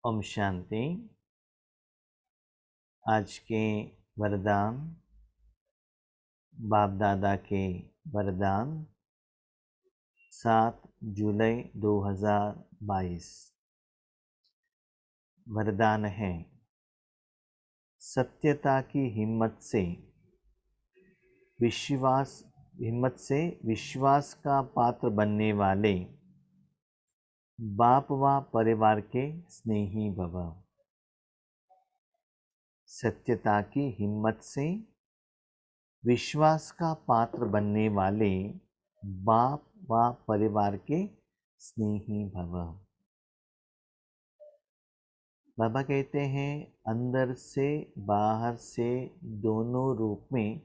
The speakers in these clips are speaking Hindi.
ओम शांति। आज के वरदान बाप दादा के वरदान 7 जुलाई 2022। वरदान है सत्यता की हिम्मत से विश्वास का पात्र बनने वाले बाप व परिवार के स्नेही भव। सत्यता की हिम्मत से विश्वास का पात्र बनने वाले बाप व परिवार के स्नेही भव। बाबा कहते हैं अंदर से बाहर से दोनों रूप में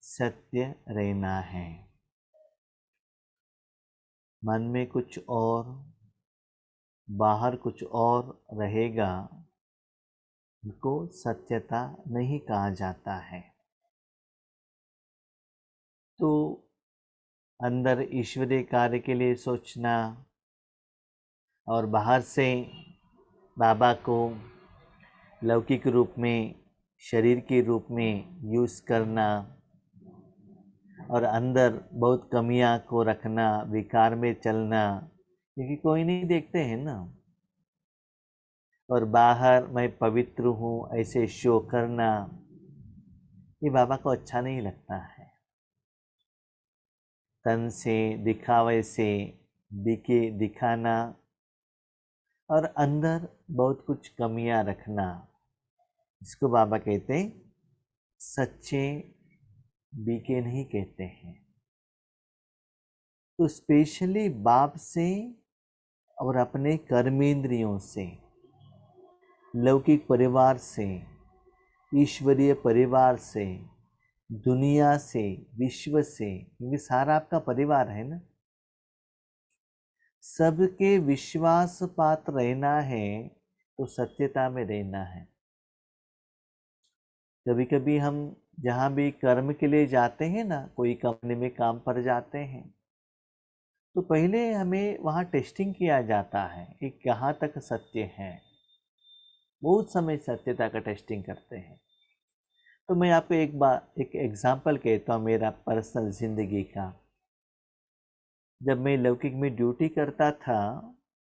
सत्य रहना है। मन में कुछ और बाहर कुछ और रहेगा, इनको सत्यता नहीं कहा जाता है। तो अंदर ईश्वरीय कार्य के लिए सोचना और बाहर से बाबा को लौकिक रूप में शरीर के रूप में यूज़ करना और अंदर बहुत कमियां को रखना, विकार में चलना, क्योंकि कोई नहीं देखते हैं ना। और बाहर मैं पवित्र हूँ ऐसे शो करना, ये बाबा को अच्छा नहीं लगता है। तन से दिखावे से दिखाना और अंदर बहुत कुछ कमियां रखना, इसको बाबा कहते हैं सच्चे बीके नहीं कहते हैं। तो स्पेशली बाप से और अपने कर्मेंद्रियों से, लौकिक परिवार से, ईश्वरीय परिवार से, दुनिया से, विश्व से, क्योंकि सारा आपका परिवार है ना, सबके विश्वास पात्र रहना है। तो सत्यता में रहना है। कभी कभी हम जहाँ भी कर्म के लिए जाते हैं ना, कोई कंपनी में काम पर जाते हैं, तो पहले हमें वहाँ टेस्टिंग किया जाता है कि कहाँ तक सत्य है। बहुत समय सत्यता का टेस्टिंग करते हैं। तो मैं आपको एक एग्जाम्पल कहता हूँ मेरा पर्सनल ज़िंदगी का। जब मैं लौकिक में ड्यूटी करता था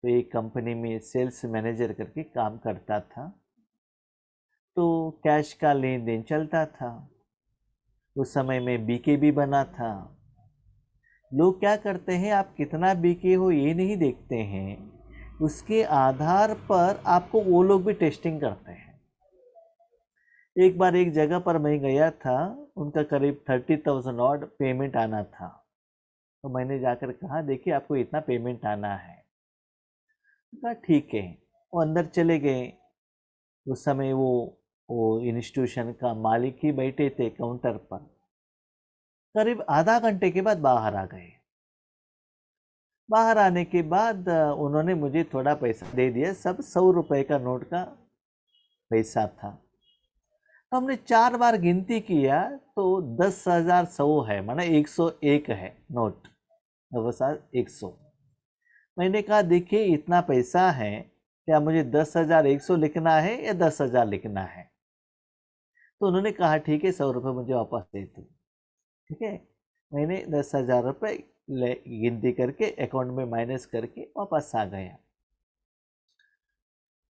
तो एक कंपनी में सेल्स मैनेजर करके काम करता था। तो कैश का लेन देन चलता था। उस समय में बीके भी बना था। लोग क्या करते हैं, आप कितना बीके हो ये नहीं देखते हैं, उसके आधार पर आपको वो लोग भी टेस्टिंग करते हैं। एक बार एक जगह पर मैं गया था, उनका करीब 30,000 ऑड पेमेंट आना था। तो मैंने जाकर कहा देखिए आपको इतना पेमेंट आना है। कहा ठीक है। वो अंदर चले गए। उस समय वो इंस्टीट्यूशन का मालिक ही बैठे थे काउंटर पर। करीब आधा घंटे के बाद बाहर आ गए। बाहर आने के बाद उन्होंने मुझे थोड़ा पैसा दे दिया। सब 100 रुपए का नोट का पैसा था। तो हमने 4 बार गिनती किया तो 10,100 है, माना 101 है नोट। 100। मैंने कहा देखिए इतना पैसा है, क्या मुझे 10,100 लिखना है या 10,000 लिखना है? तो उन्होंने कहा ठीक है 100 रुपये मुझे वापस दे दो। ठीक है, मैंने 10,000 रुपये गिनती करके अकाउंट में माइनस करके वापस आ गया।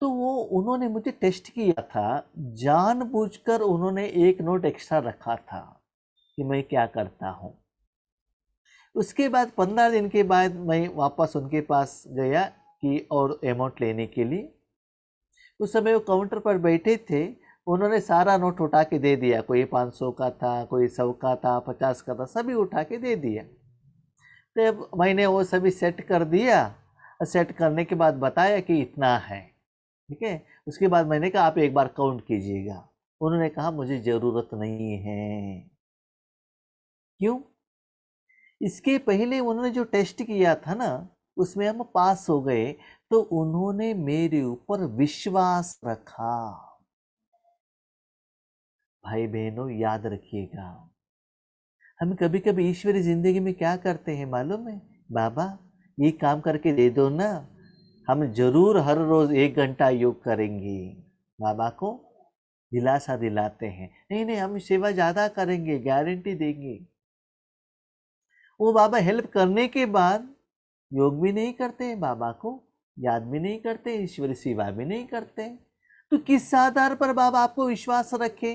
तो वो उन्होंने मुझे टेस्ट किया था, जानबूझकर उन्होंने एक नोट एक्स्ट्रा रखा था कि मैं क्या करता हूँ। उसके बाद 15 दिन के बाद मैं वापस उनके पास गया कि और अमाउंट लेने के लिए। उस समय वो काउंटर पर बैठे थे। उन्होंने सारा नोट उठा के दे दिया। कोई 500 का था, कोई 100 का था, 50 का था, सभी उठा के दे दिया। तो मैंने वो सभी सेट कर दिया। सेट करने के बाद बताया कि इतना है। ठीक है, उसके बाद मैंने कहा आप एक बार काउंट कीजिएगा। उन्होंने कहा मुझे ज़रूरत नहीं है। क्यों? इसके पहले उन्होंने जो टेस्ट किया था ना, उसमें हम पास हो गए, तो उन्होंने मेरे ऊपर विश्वास रखा। भाई बहनों याद रखिएगा, हम कभी कभी ईश्वरी जिंदगी में क्या करते हैं मालूम है? बाबा ये काम करके दे दो ना, हम जरूर हर रोज 1 घंटा योग करेंगे। बाबा को दिलासा दिलाते हैं, नहीं नहीं हम सेवा ज्यादा करेंगे, गारंटी देंगे। वो बाबा हेल्प करने के बाद योग भी नहीं करते हैं, बाबा को याद भी नहीं करते, ईश्वरी सेवा भी नहीं करते। तो किस आधार पर बाबा आपको विश्वास रखे?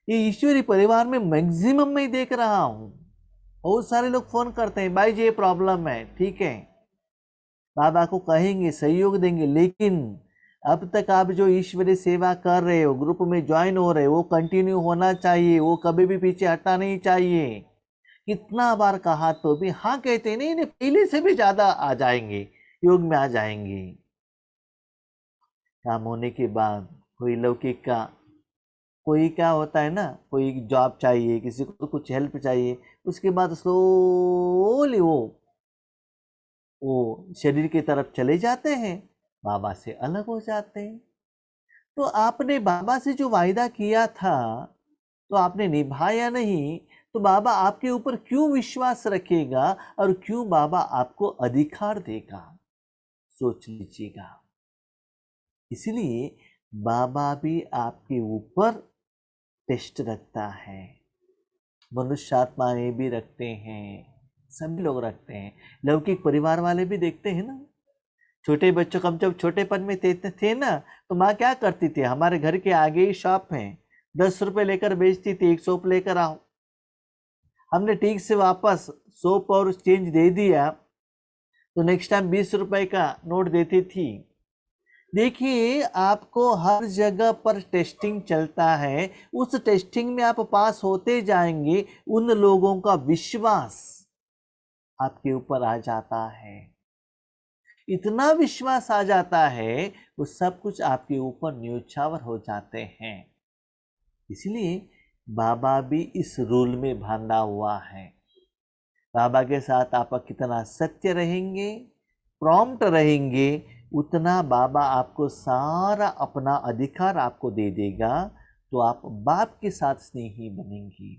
ये ईश्वरी परिवार में मैक्सिमम मैं देख रहा हूं, बहुत सारे लोग फोन करते हैं, भाई जी ये प्रॉब्लम है, ठीक है बाबा को कहेंगे, सहयोग देंगे, लेकिन अब तक आप जो ईश्वरी सेवा कर रहे हो, ग्रुप में ज्वाइन हो रहे हो, वो कंटिन्यू होना चाहिए, वो कभी भी पीछे हटना नहीं चाहिए। कितना बार कहा तो भी हाँ कहते नहीं, नहीं पहले से भी ज्यादा आ जाएंगे, योग में आ जाएंगे। काम होने के बाद कोई लौकिक का, कोई क्या होता है ना, कोई जॉब चाहिए, किसी को कुछ हेल्प चाहिए, उसके बाद स्लोली वो शरीर की तरफ चले जाते हैं, बाबा से अलग हो जाते हैं। तो आपने बाबा से जो वायदा किया था तो आपने निभाया नहीं, तो बाबा आपके ऊपर क्यों विश्वास रखेगा और क्यों बाबा आपको अधिकार देगा? सोच लीजिएगा। इसलिए बाबा भी आपके ऊपर टेस्ट रखता है, मनुष्य आत्माएं भी रखते हैं, सभी लोग रखते हैं, लौकिक परिवार वाले भी देखते हैं ना। छोटे बच्चों को हम जब छोटेपन में थे ना, तो माँ क्या करती थी, हमारे घर के आगे ही शॉप है, 10 रुपए लेकर बेचती थी, एक सोप लेकर आओ। हमने ठीक से वापस सोप और चेंज दे दिया तो नेक्स्ट टाइम 20 रुपए का नोट देती थी। देखिए आपको हर जगह पर टेस्टिंग चलता है, उस टेस्टिंग में आप पास होते जाएंगे, उन लोगों का विश्वास आपके ऊपर आ जाता है, इतना विश्वास आ जाता है, वो सब कुछ आपके ऊपर न्योछावर हो जाते हैं। इसलिए बाबा भी इस रूल में बांधा हुआ है। बाबा के साथ आप कितना सत्य रहेंगे, प्रॉम्प्ट रहेंगे, उतना बाबा आपको सारा अपना अधिकार आपको दे देगा, तो आप बाप के साथ स्नेही बनेंगी।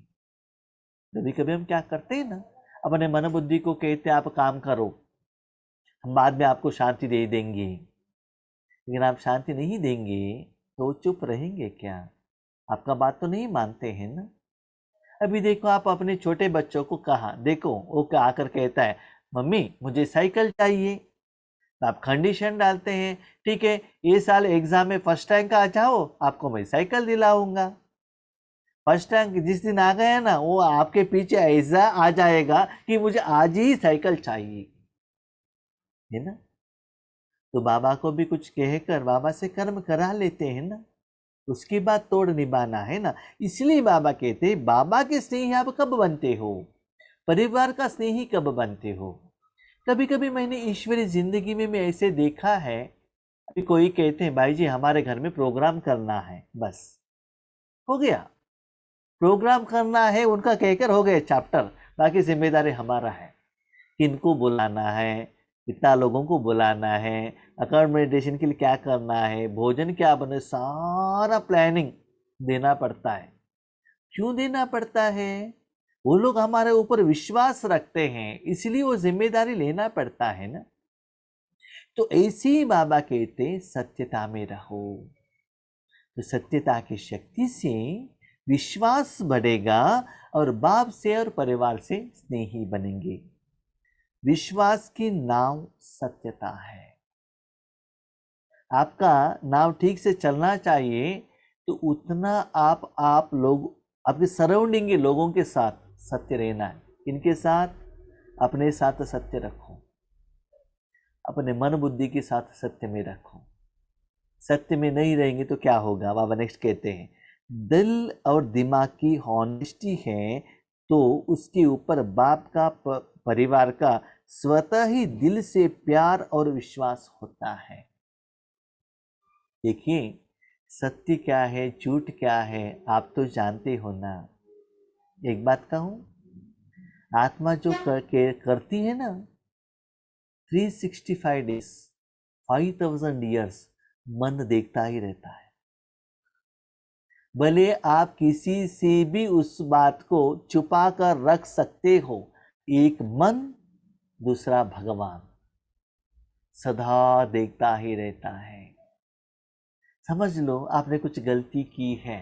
कभी कभी हम क्या करते हैं ना, अपने मन बुद्धि को कहते आप काम करो, हम बाद में आपको शांति दे देंगे, लेकिन आप शांति नहीं देंगे तो चुप रहेंगे क्या? आपका बात तो नहीं मानते हैं ना। अभी देखो आप अपने छोटे बच्चों को कहा, देखो वो आकर कहता है मम्मी मुझे साइकिल चाहिए, तो आप कंडीशन डालते हैं, ठीक है ये साल एग्जाम में फर्स्ट रैंक आ जाओ, आपको मैं साइकिल दिलाऊंगा। फर्स्ट रैंक जिस दिन आ गया ना, वो आपके पीछे ऐसा आ जाएगा कि मुझे आज ही साइकिल चाहिए, है ना। तो बाबा को भी कुछ कहकर बाबा से कर्म करा लेते हैं ना, उसकी बात तोड़ निभाना है ना। इसलिए बाबा कहते हैं बाबा के स्नेही आप कब बनते हो, परिवार का स्नेही कब बनते हो। कभी कभी मैंने ईश्वरी जिंदगी में मैं ऐसे देखा है, अभी कोई कहते हैं भाई जी हमारे घर में प्रोग्राम करना है, बस हो गया, प्रोग्राम करना है उनका कहकर हो गया चैप्टर, बाकी जिम्मेदारी हमारा है, किनको बुलाना है, कितना लोगों को बुलाना है, अकोमोडेशन के लिए क्या करना है, भोजन क्या बने, सारा प्लानिंग देना पड़ता है। क्यों देना पड़ता है? वो लोग हमारे ऊपर विश्वास रखते हैं, इसलिए वो जिम्मेदारी लेना पड़ता है ना। तो ऐसे ही बाबा कहते सत्यता में रहो, तो सत्यता की शक्ति से विश्वास बढ़ेगा और बाप से और परिवार से स्नेही बनेंगे। विश्वास की नाव सत्यता है, आपका नाव ठीक से चलना चाहिए, तो उतना आप लोग आपके सराउंडिंग के लोगों के साथ सत्य रहना है। इनके साथ, अपने साथ सत्य रखो, अपने मन बुद्धि के साथ सत्य में रखो। सत्य में नहीं रहेंगे तो क्या होगा? बाबा नेक्स्ट कहते हैं दिल और दिमाग की हॉनेस्टी है तो उसके ऊपर बाप का परिवार का स्वतः ही दिल से प्यार और विश्वास होता है। देखिए सत्य क्या है, झूठ क्या है, आप तो जानते हो ना। एक बात कहूं, आत्मा जो करती है ना 365 डेज 5000 ईयर्स मन देखता ही रहता है। भले आप किसी से भी उस बात को छुपा कर रख सकते हो, एक मन दूसरा भगवान, सदा देखता ही रहता है। समझ लो आपने कुछ गलती की है,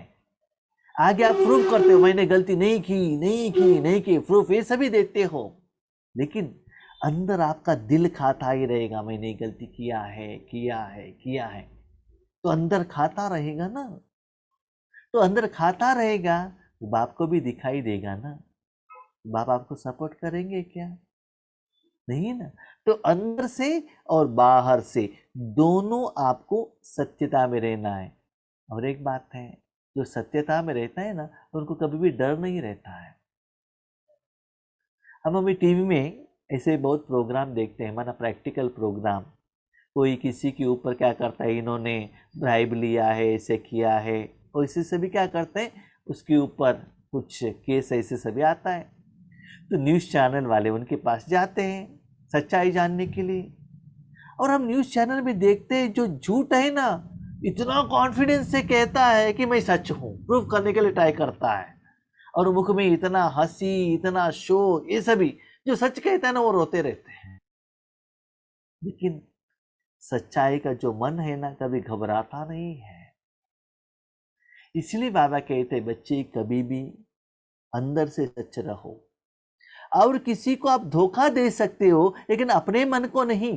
आगे आप प्रूफ करते हो मैंने गलती नहीं की, नहीं की, नहीं की, प्रूफ ये सभी देते हो, लेकिन अंदर आपका दिल खाता ही रहेगा मैंने गलती किया है, किया है, किया है। तो अंदर खाता रहेगा ना, तो अंदर खाता रहेगा तो बाप को भी दिखाई देगा ना। बाप आपको सपोर्ट करेंगे क्या? नहीं ना। तो अंदर से और बाहर से दोनों आपको सत्यता में रहना है। और एक बात है, जो सत्यता में रहता है ना उनको कभी भी डर नहीं रहता है। हम अभी टीवी में ऐसे बहुत प्रोग्राम देखते हैं, माना प्रैक्टिकल प्रोग्राम, कोई किसी के ऊपर क्या करता है, इन्होंने ब्राइब लिया है, ऐसे किया है, और इसी से भी क्या करते हैं उसके ऊपर कुछ केस ऐसे सभी आता है। तो न्यूज़ चैनल वाले उनके पास जाते हैं सच्चाई जानने के लिए, और हम न्यूज़ चैनल में देखते हैं जो झूठ है ना इतना कॉन्फिडेंस से कहता है कि मैं सच हूँ, प्रूफ करने के लिए ट्राई करता है, और मुख में इतना हंसी, इतना शोर, ये सभी जो सच कहता है ना वो रोते रहते हैं। लेकिन सच्चाई का जो मन है ना कभी घबराता नहीं है। इसलिए बाबा कहते बच्चे कभी भी अंदर से सच रहो। और किसी को आप धोखा दे सकते हो लेकिन अपने मन को नहीं,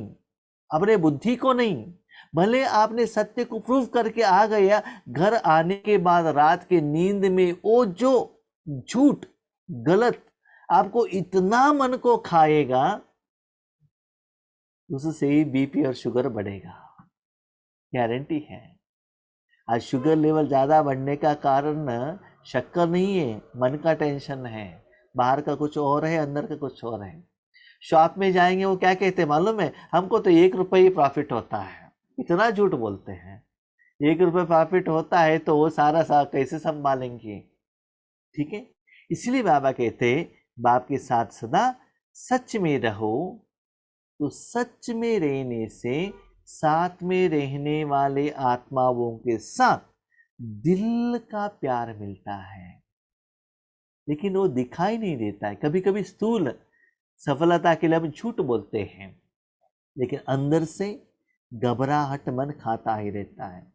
अपने बुद्धि को नहीं। भले आपने सत्य को प्रूव करके आ गया, घर आने के बाद रात के नींद में वो जो झूठ गलत आपको इतना मन को खाएगा, उससे ही बीपी और शुगर बढ़ेगा, गारंटी है। आज शुगर लेवल ज़्यादा बढ़ने का कारण शक्कर नहीं है, मन का टेंशन है। बाहर का कुछ और है, अंदर का कुछ और है। शॉप में जाएंगे वो क्या कहते हैं मालूम है, हमको तो 1 रुपये ही प्रॉफिट होता है। इतना झूठ बोलते हैं। 1 रुपये प्रॉफिट होता है तो वो सारा कैसे संभालेंगे? ठीक है, इसलिए बाबा कहते बाप के साथ सदा सच में रहो। तो सच में रहने से साथ में रहने वाले आत्माओं के साथ दिल का प्यार मिलता है, लेकिन वो दिखाई नहीं देता है। कभी कभी स्थूल सफलता के लिए हम झूठ बोलते हैं, लेकिन अंदर से घबराहट मन खाता ही रहता है।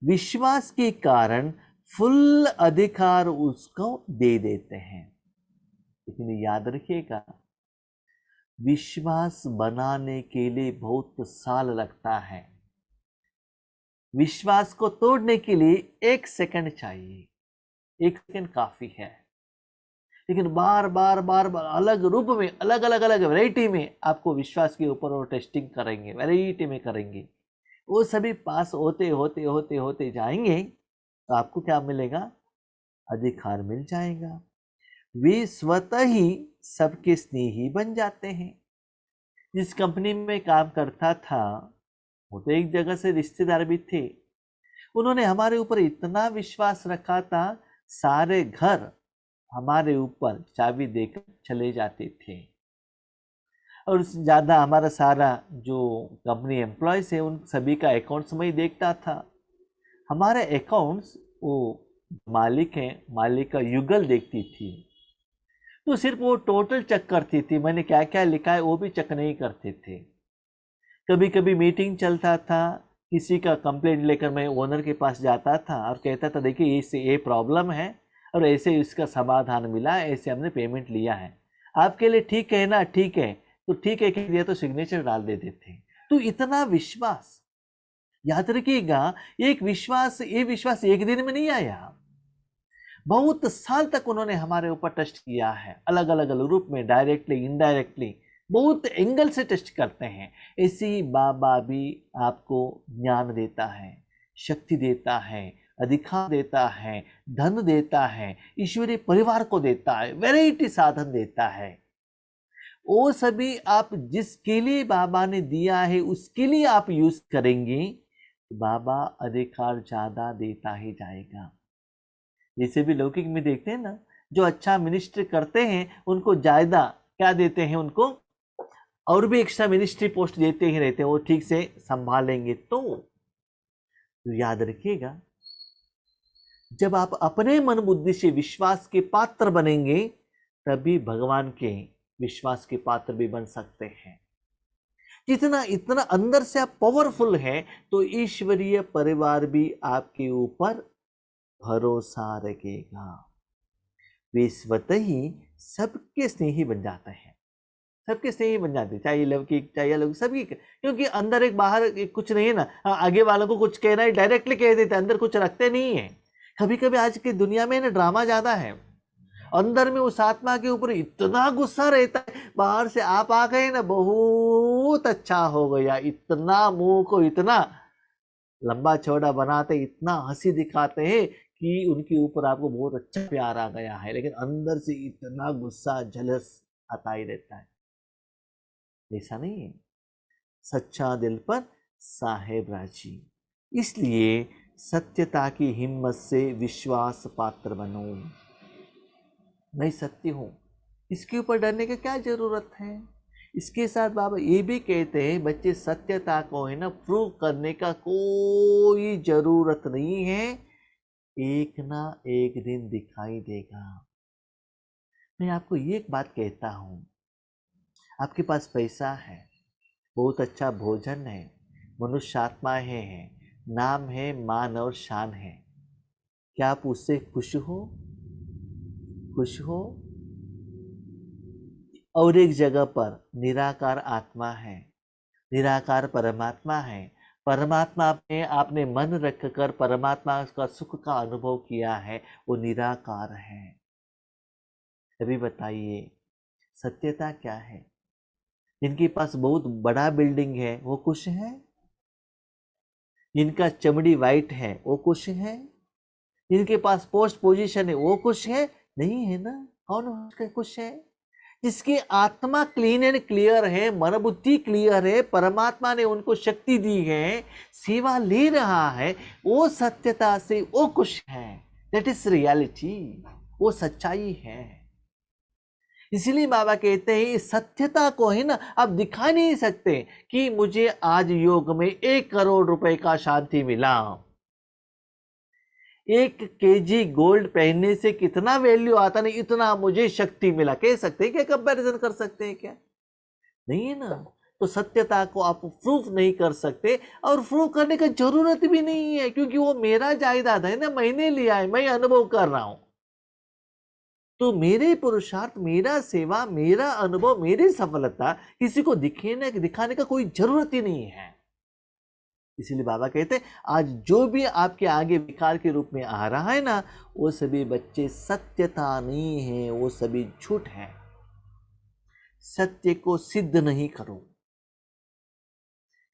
विश्वास के कारण फुल अधिकार उसको दे देते हैं। लेकिन याद रखिएगा, विश्वास बनाने के लिए बहुत साल लगता है। विश्वास को तोड़ने के लिए 1 सेकंड चाहिए, 1 सेकंड काफी है। लेकिन बार बार बार बार अलग रूप में, अलग अलग अलग वैरायटी में आपको विश्वास के ऊपर वो टेस्टिंग करेंगे, वैरायटी में करेंगे। वो सभी पास होते होते होते होते जाएंगे तो आपको क्या मिलेगा? अधिकार मिल जाएगा। वे स्वतः ही सबके स्नेही बन जाते हैं। जिस कंपनी में काम करता था वो तो एक जगह से रिश्तेदार भी थे, उन्होंने हमारे ऊपर इतना विश्वास रखा था, सारे घर हमारे ऊपर चाबी देकर चले जाते थे। और उससे ज़्यादा हमारा सारा जो कंपनी एम्प्लॉयज़ है उन सभी का अकाउंट्स में ही देखता था। हमारे अकाउंट्स वो मालिक हैं, मालिक का युगल देखती थी, तो सिर्फ वो टोटल चेक करती थी, मैंने क्या क्या लिखा है वो भी चेक नहीं करते थे। कभी कभी मीटिंग चलता था, किसी का कंप्लेंट लेकर मैं ओनर के पास जाता था और कहता था देखिए इससे ये प्रॉब्लम है और ऐसे इसका समाधान मिला, ऐसे हमने पेमेंट लिया है, आपके लिए ठीक है ना? ठीक है, तो ठीक है कह दिया तो सिग्नेचर डाल देते थे। तो इतना विश्वास, याद रखिएगा, ये विश्वास एक दिन में नहीं आया। बहुत साल तक उन्होंने हमारे ऊपर टेस्ट किया है, अलग अलग रूप में, डायरेक्टली इनडायरेक्टली, बहुत एंगल से टेस्ट करते हैं। ऐसे ही बाबा भी आपको ज्ञान देता है, शक्ति देता है, अधिकार देता है, धन देता है, ईश्वरीय परिवार को देता है, वैरायटी साधन देता है। वो सभी आप जिसके लिए बाबा ने दिया है उसके लिए आप यूज करेंगे तो बाबा अधिकार ज्यादा देता ही जाएगा। जैसे भी लौकिक में देखते हैं ना, जो अच्छा मिनिस्ट्री करते हैं उनको ज्यादा क्या देते हैं, उनको और भी एक्स्ट्रा मिनिस्ट्री पोस्ट देते ही रहते हैं, वो ठीक से संभालेंगे। तो याद रखिएगा, जब आप अपने मन बुद्धि से विश्वास के पात्र बनेंगे तभी भगवान के विश्वास के पात्र भी बन सकते हैं। जितना इतना अंदर से आप पावरफुल हैं, तो ईश्वरीय परिवार भी आपके ऊपर भरोसा रखेगा। वे स्वतः ही सबके स्नेही बन जाते हैं, सबके स्नेही बन जाते हैं, चाहे लौकिक चाहे अलौकिक सभी क्योंकि अंदर एक बाहर एक कुछ नहीं है ना। आगे वालों को कुछ कहना है डायरेक्टली कह देते, अंदर कुछ रखते नहीं है। कभी कभी आज की दुनिया में ना ड्रामा ज्यादा है, अंदर में उस आत्मा के ऊपर इतना गुस्सा रहता है, बाहर से आप आ गए ना बहुत अच्छा हो गया, इतना मुंह को इतना लंबा चौड़ा बनाते, इतना हंसी दिखाते हैं कि उनके ऊपर आपको बहुत अच्छा प्यार आ गया है, लेकिन अंदर से इतना गुस्सा झलस आता ही रहता है। ऐसा नहीं है, सच्चा दिल पर साहेब राजी। इसलिए सत्यता की हिम्मत से विश्वास पात्र बनो। मैं सत्य हूं, इसके ऊपर डरने की क्या जरूरत है। इसके साथ बाबा ये भी कहते हैं बच्चे सत्यता को है ना प्रूव करने का कोई जरूरत नहीं है, एक ना एक दिन दिखाई देगा। मैं आपको ये एक बात कहता हूं, आपके पास पैसा है, बहुत अच्छा भोजन है, मनुष्य आत्माएं हैं, नाम है, मान और शान है, क्या आप उससे खुश हो? खुश हो? और एक जगह पर निराकार आत्मा है, निराकार परमात्मा है, परमात्मा में आपने मन रखकर परमात्मा का सुख का अनुभव किया है, वो निराकार है। अभी बताइए सत्यता क्या है? जिनके पास बहुत बड़ा बिल्डिंग है वो खुश है? जिनका चमड़ी वाइट है वो खुश है? जिनके पास पोस्ट पोजीशन है वो खुश है? नहीं है ना। कौन खुश है? जिसकी आत्मा क्लीन एंड क्लियर है, मन बुद्धि क्लियर है, परमात्मा ने उनको शक्ति दी है, सेवा ले रहा है, वो सत्यता से वो खुश है। दैट इज रियलिटी, वो सच्चाई है। इसलिए बाबा कहते हैं इस सत्यता को है ना आप दिखा नहीं सकते कि मुझे आज योग में 1 करोड़ रुपए का शांति मिला, 1 केजी गोल्ड पहनने से कितना वैल्यू आता, नहीं इतना मुझे शक्ति मिला, कह सकते हैं क्या? कंपैरिजन कर सकते हैं क्या? नहीं है ना। तो सत्यता को आप प्रूफ नहीं कर सकते, और प्रूफ करने की जरूरत भी नहीं है, क्योंकि वो मेरा जायदाद है ना, मैंने लिया है, मैं अनुभव कर रहा हूं। तो मेरे पुरुषार्थ, मेरा सेवा, मेरा अनुभव, मेरी सफलता किसी को दिखाने का कोई जरूरत ही नहीं है। इसीलिए बाबा कहते हैं आज जो भी आपके आगे विकार के रूप में आ रहा है ना, वो सभी बच्चे सत्यता नहीं है, वो सभी झूठ है। सत्य को सिद्ध नहीं करो।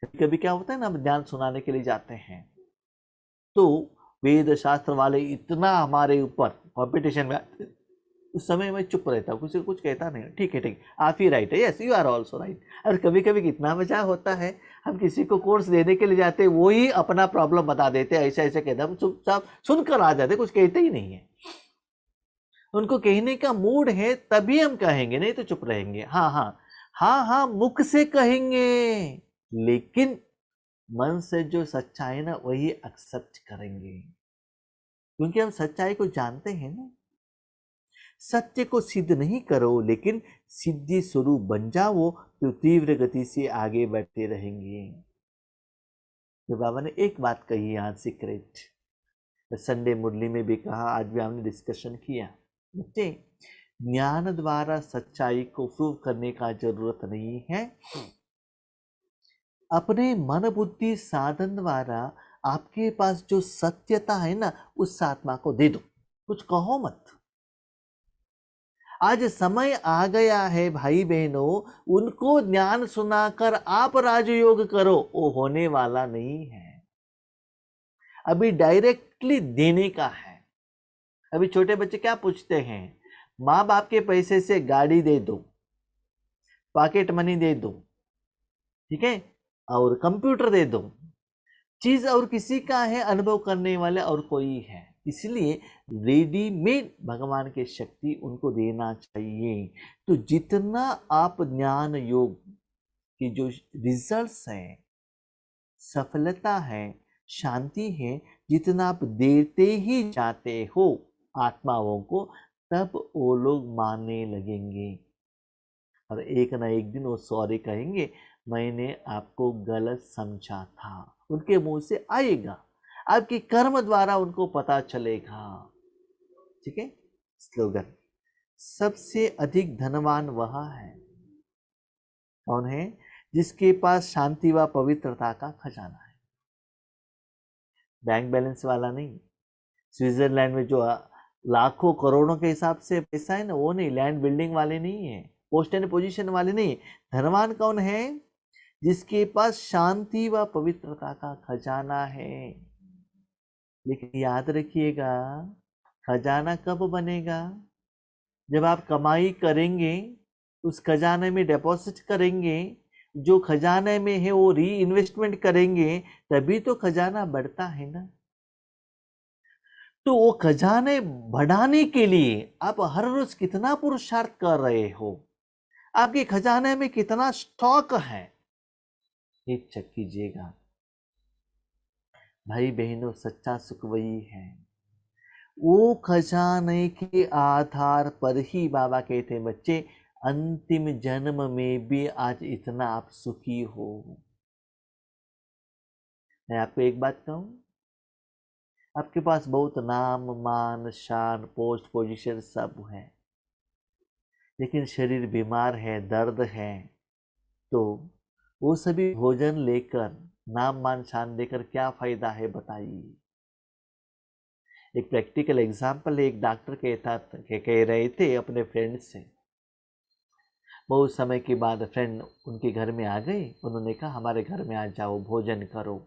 कभी कभी क्या होता है ना, हम ज्ञान सुनाने के लिए जाते हैं तो वेद शास्त्र वाले इतना हमारे ऊपर कंपटीशन में, उस समय मैं चुप रहता हूँ, किसी को कुछ कहता नहीं, ठीक है ठीक, आप ही राइट है, yes you are also right. और कभी कभी कितना मजा होता है, हम किसी को कोर्स देने के लिए जाते हैं, वो ही अपना प्रॉब्लम बता देते हैं, ऐसे ऐसे कहते, हम चुपचाप सुनकर आ जाते, कुछ कहते ही नहीं है। उनको कहने का मूड है तभी हम कहेंगे, नहीं तो चुप रहेंगे। हाँ हाँ हाँ हाँ मुख से कहेंगे, लेकिन मन से जो सच्चाई है ना वही एक्सेप्ट करेंगे, क्योंकि हम सच्चाई को जानते हैं ना। सत्य को सिद्ध नहीं करो, लेकिन सिद्धि स्वरूप बन जाओ तो तीव्र गति से आगे बढ़ते रहेंगे। तो बाबा ने एक बात कही यहाँ सीक्रेट, संडे मुरली में भी कहा, आज भी हमने डिस्कशन किया। बच्चे ज्ञान द्वारा सच्चाई को प्रूव करने का जरूरत नहीं है, अपने मन बुद्धि साधन द्वारा आपके पास जो सत्यता है ना उस आत्मा को दे दो, कुछ कहो मत। आज समय आ गया है भाई बहनों, उनको ज्ञान सुनाकर आप राजयोग करो, वो होने वाला नहीं है। अभी डायरेक्टली देने का है। अभी छोटे बच्चे क्या पूछते हैं, माँ बाप के पैसे से गाड़ी दे दो, पॉकेट मनी दे दो, ठीक है, और कंप्यूटर दे दो। चीज और किसी का है, अनुभव करने वाले और कोई है, इसलिए रेडीमेड भगवान की शक्ति उनको देना चाहिए। तो जितना आप ज्ञान योग की जो रिजल्ट्स हैं, सफलता है, शांति है, जितना आप देते ही जाते हो आत्माओं को, तब वो लोग मानने लगेंगे, और एक ना एक दिन वो सॉरी कहेंगे, मैंने आपको गलत समझा था। उनके मुंह से आएगा, आपके कर्म द्वारा उनको पता चलेगा। ठीक है। स्लोगन, सबसे अधिक धनवान वह है, कौन है? जिसके पास शांति व पवित्रता का खजाना है। बैंक बैलेंस वाला नहीं, स्विट्जरलैंड में जो लाखों करोड़ों के हिसाब से पैसा है ना, वो नहीं, लैंड बिल्डिंग वाले नहीं है, पोस्ट एंड पोजीशन वाले नहीं। धनवान कौन है? जिसके पास शांति व पवित्रता का खजाना है। लेकिन याद रखिएगा, खजाना कब बनेगा? जब आप कमाई करेंगे, उस खजाने में डिपॉजिट करेंगे, जो खजाने में है वो री इन्वेस्टमेंट करेंगे, तभी तो खजाना बढ़ता है ना। तो वो खजाने बढ़ाने के लिए आप हर रोज कितना पुरुषार्थ कर रहे हो, आपके खजाने में कितना स्टॉक है, ये चेक कीजिएगा। भाई बहनों, सच्चा सुख वही है, वो खजाने के आधार पर ही बाबा कहते हैं, बच्चे अंतिम जन्म में भी आज इतना आप सुखी हो। मैं आपको एक बात कहूं, आपके पास बहुत नाम मान शान पोस्ट पोजीशन सब है, लेकिन शरीर बीमार है, दर्द है, तो वो सभी भोजन लेकर, नाम मान शान देकर क्या फायदा है बताइए। एक प्रैक्टिकल एग्जाम्पल, एक डॉक्टर कह रहे थे अपने फ्रेंड से, बहुत समय के बाद फ्रेंड उनके घर में आ गए, उन्होंने कहा हमारे घर में आ जाओ, भोजन करो।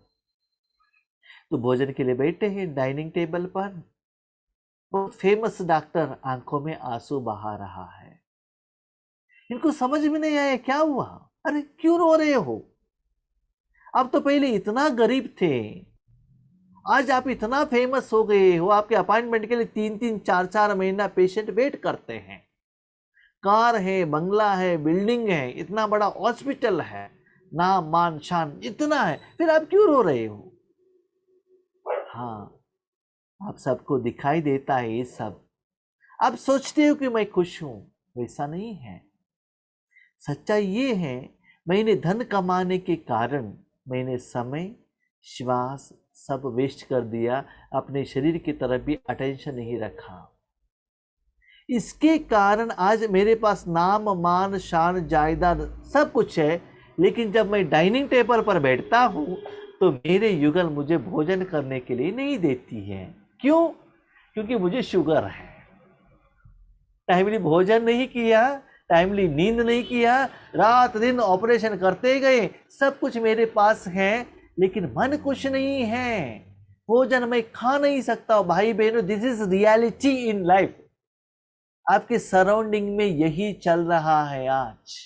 तो भोजन के लिए बैठे हैं डाइनिंग टेबल पर, बहुत फेमस डॉक्टर आंखों में आंसू बहा रहा है। इनको समझ में नहीं आया क्या हुआ, अरे क्यों रो रहे हो? आप तो पहले इतना गरीब थे, आज आप इतना फेमस हो गए हो, आपके अपॉइंटमेंट के लिए 3-3, 4-4 महीना पेशेंट वेट करते हैं, कार है, बंगला है, बिल्डिंग है, इतना बड़ा हॉस्पिटल है, नाम मान शान इतना है, फिर आप क्यों रो रहे हो? हाँ, आप सबको दिखाई देता है ये सब, आप सोचते हो कि मैं खुश हूं, वैसा नहीं है। सच्चाई ये है, मैंने धन कमाने के कारण मैंने समय, श्वास सब वेस्ट कर दिया, अपने शरीर की तरफ भी अटेंशन नहीं रखा। इसके कारण आज मेरे पास नाम मान शान जायदाद सब कुछ है, लेकिन जब मैं डाइनिंग टेबल पर बैठता हूं तो मेरे युगल मुझे भोजन करने के लिए नहीं देती है। क्यों? क्योंकि मुझे शुगर है। टाइमली भोजन नहीं किया, टाइमली नींद नहीं किया, रात दिन ऑपरेशन करते गए, सब कुछ मेरे पास है, लेकिन मन कुछ नहीं है, भोजन मैं खा नहीं सकता। भाई बहनों, this is reality in life. आपके सराउंडिंग में यही चल रहा है आज।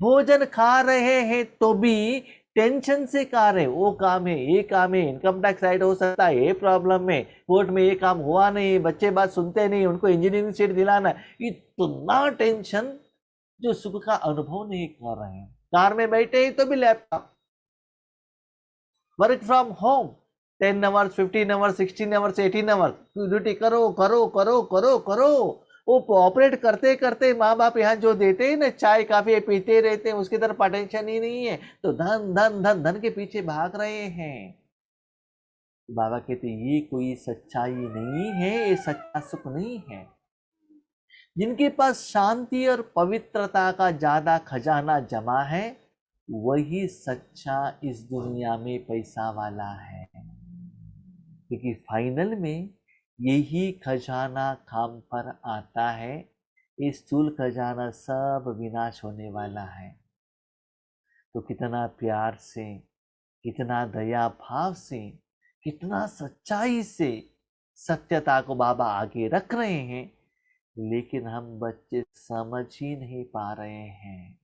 भोजन खा रहे हैं तो भी टेंशन से खा रहे, वो काम है, ये काम है, इनकम टैक्स राइट हो सकता है, ये प्रॉब्लम है, कोर्ट में ये काम हुआ नहीं, बच्चे बात सुनते नहीं, उनको इंजीनियरिंग सीट दिलाना, इतना टेंशन जो सुख का अनुभव नहीं कर रहे हैं। कार में बैठे ही तो भी laptop, work from home, 10 hours, 15 hours, 16 hours, 18 hours duty करो करो करो करो करो। वो ऑपरेट करते करते माँ बाप यहाँ जो देते हैं ना, चाय काफी पीते रहते हैं, उसकी तरफ अटेंशन ही नहीं है, तो धन धन धन धन के पीछे भाग रहे हैं। बाबा कहते ये कोई सच्चाई नहीं है, ये सच्चा सुख नहीं है। जिनके पास शांति और पवित्रता का ज्यादा खजाना जमा है, वही सच्चा इस दुनिया में पैसा वाला है, क्योंकि फाइनल में यही खजाना काम पर आता है। इस स्थूल खजाना सब विनाश होने वाला है। तो कितना प्यार से, कितना दया भाव से, कितना सच्चाई से सत्यता को बाबा आगे रख रहे हैं, लेकिन हम बच्चे समझ ही नहीं पा रहे हैं।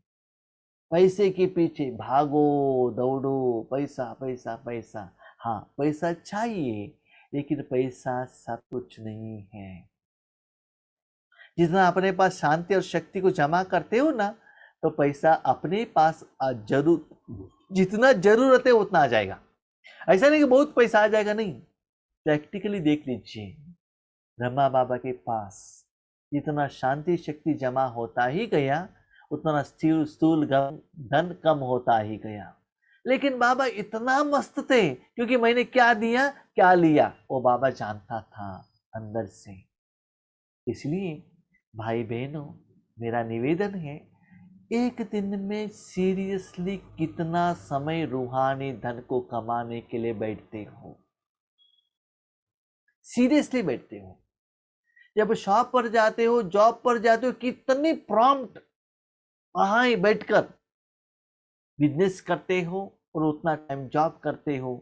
पैसे के पीछे भागो दौड़ो, पैसा पैसा पैसा। हाँ, पैसा चाहिए, लेकिन पैसा सब कुछ नहीं है। जितना अपने पास शांति और शक्ति को जमा करते हो ना, तो पैसा अपने पास जरूर, जितना जरूरत है उतना आ जाएगा। ऐसा नहीं कि बहुत पैसा आ जाएगा, नहीं। प्रैक्टिकली देख लीजिए, ब्रह्मा बाबा के पास जितना शांति शक्ति जमा होता ही गया, उतना स्थूल धन कम होता ही गया। लेकिन बाबा इतना मस्त थे क्योंकि मैंने क्या दिया क्या लिया वो बाबा जानता था अंदर से। इसलिए भाई बहनों, मेरा निवेदन है, एक दिन में सीरियसली कितना समय रूहानी धन को कमाने के लिए बैठते हो? सीरियसली बैठते हो? जब शॉप पर जाते हो, जॉब पर जाते हो, कितनी प्रॉम्प्ट वहां ही बैठकर बिजनेस करते हो और उतना टाइम जॉब करते हो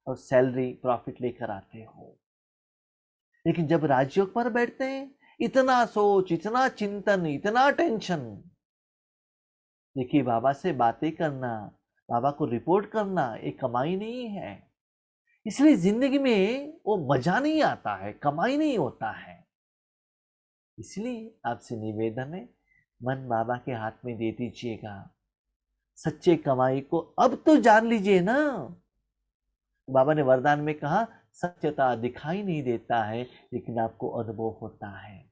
और सैलरी प्रॉफिट लेकर आते हो। लेकिन जब राजयोग पर बैठते हैं, इतना सोच, इतना चिंतन, इतना टेंशन। देखिए, बाबा से बातें करना, बाबा को रिपोर्ट करना एक कमाई नहीं है। इसलिए जिंदगी में वो मजा नहीं आता है, कमाई नहीं होता है। इसलिए आपसे निवेदन है, मन बाबा के हाथ में दे दीजिएगा। सच्चे कमाई को अब तो जान लीजिए ना। बाबा ने वरदान में कहा, सत्यता दिखाई नहीं देता है लेकिन आपको अनुभव होता है।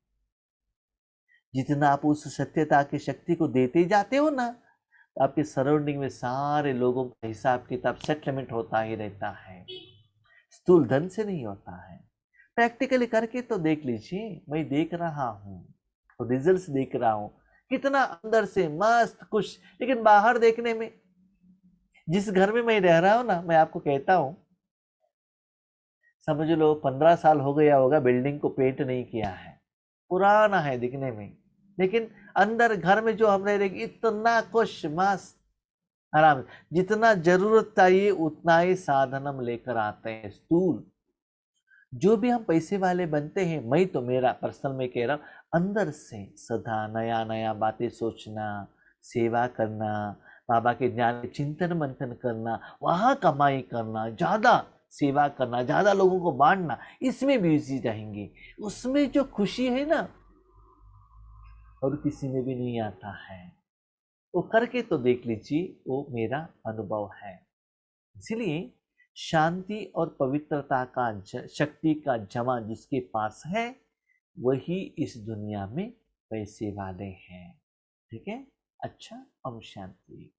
जितना आप उस सत्यता की शक्ति को देते जाते हो ना, तो आपके सराउंडिंग में सारे लोगों का हिसाब किताब सेटलमेंट होता ही रहता है। स्थूल धन से नहीं होता है। प्रैक्टिकली करके तो देख लीजिए, मैं देख रहा हूँ, रिजल्ट्स देख रहा हूँ, कितना अंदर से मस्त खुश। लेकिन बाहर देखने में, जिस घर में मैं रह रहा हूँ ना, मैं आपको कहता हूँ, समझ लो 15 साल हो गया होगा बिल्डिंग को पेंट नहीं किया है, पुराना है दिखने में। लेकिन अंदर घर में जो हमने देखी, इतना खुश मस्त आराम, जितना जरूरत चाहिए उतना ही साधन हम लेकर आते हैं। स्थूल जो भी हम पैसे वाले बनते हैं, मैं तो मेरा पर्सनल में कह रहा हूँ, अंदर से सदा नया नया बातें सोचना, सेवा करना, बाबा के ज्ञान चिंतन मंथन करना, वहां कमाई करना, ज्यादा सेवा करना, ज्यादा लोगों को बांटना, इसमें बिजी रहेंगे। उसमें जो खुशी है ना, और किसी में भी नहीं आता है। वो करके तो देख लीजिए, वो मेरा अनुभव है। इसलिए शांति और पवित्रता का शक्ति का जमा जिसके पास है, वही इस दुनिया में पैसे वाले हैं। ठीक है? अच्छा, ओम शांति।